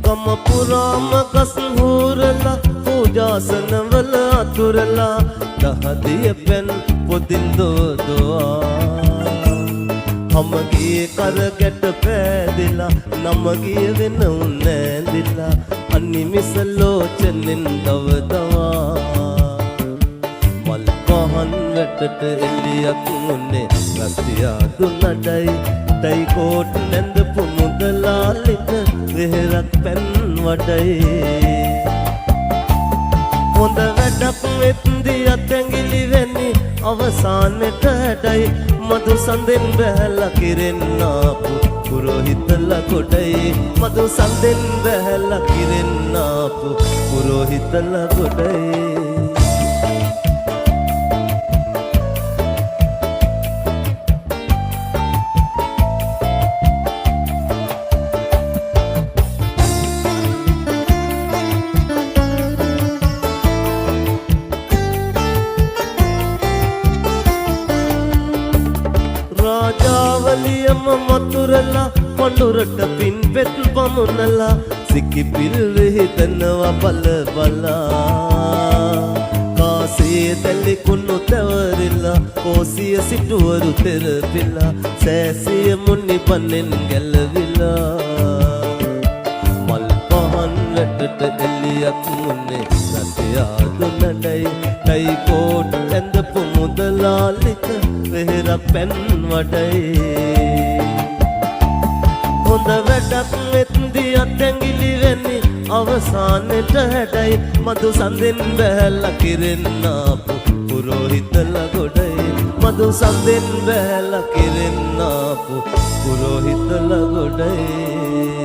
ගම පුරාම ගස් හූරලා පූජාසන වල අතුරලා දහදිය පෙන් පොදින් දෝදවා හමගේ කරකට පෑදිලා නමගේ වෙන උනෑදිලා අනිමිස ලෝචනෙන් දවදවා මල් පහන් වැටට එලියක් මුන්නේ රස්තියා දුන්නඩයි ටයි කෝට් නැඳපු මුදලාලිට වෙහෙරක් පැන් වඩයි හොඳ වැඩක් වෙත්දි අතැඟිලි වෙනි අවසානෙට හැඩයි මදු සඳෙන් බැහැලා කිරෙන්නාපු පුරෝහිතලා ගොඩයි මදු සඳෙන් බැහැලා කිරෙන්නාපු පුරෝහිතලා ගොඩයි ರಾಜಾವಲಿಯಮ್ಮ ಮಥುರಲ್ಲ ಮಂಡುರಟ್ಟ ಪಿನ್ ಪೆಟ್ ಬಮುನಲ್ಲ ಸಿಕ್ಕಿ ಪಿಲ್ವಿ ತನ್ನವ ಬಲ ಬಲ ಕಾಸಿಯಲ್ಲಿ ಕುನ್ನು ತೆವರಿಲ್ಲ ಕೋಸಿಯ ಸಿಟ್ಟುವರು ತೆರಪಿಲ್ಲ ಸೇಸಿಯ ಮುನ್ನಿ ಬನ್ನೆನ್ ಗೆಲ್ಲವಿಲ್ಲ ಮಲ್ಪಹನ್ ವೆಟ್ಟಟ ಎಲ್ಲಿಯಕ್ ಮುನ್ನೆ ಸತ್ಯಾದು ನಡೈ ಕೈ ಕೋಟ್ ಎಂದಪು ಮುದಲಾಲಿಕ වෙහෙරක් පැන් වඩයි හොඳ වැඩක් වෙත්දි අතැඟිලි වෙනි අවසානෙට හැඩයි මදු සඳෙන් බැහැලා කිරෙන්නාපු පුරෝහිතලා ගොඩයි මදු සඳෙන් බැහැලා කිරෙන්නාපු පුරෝහිතලා ගොඩයි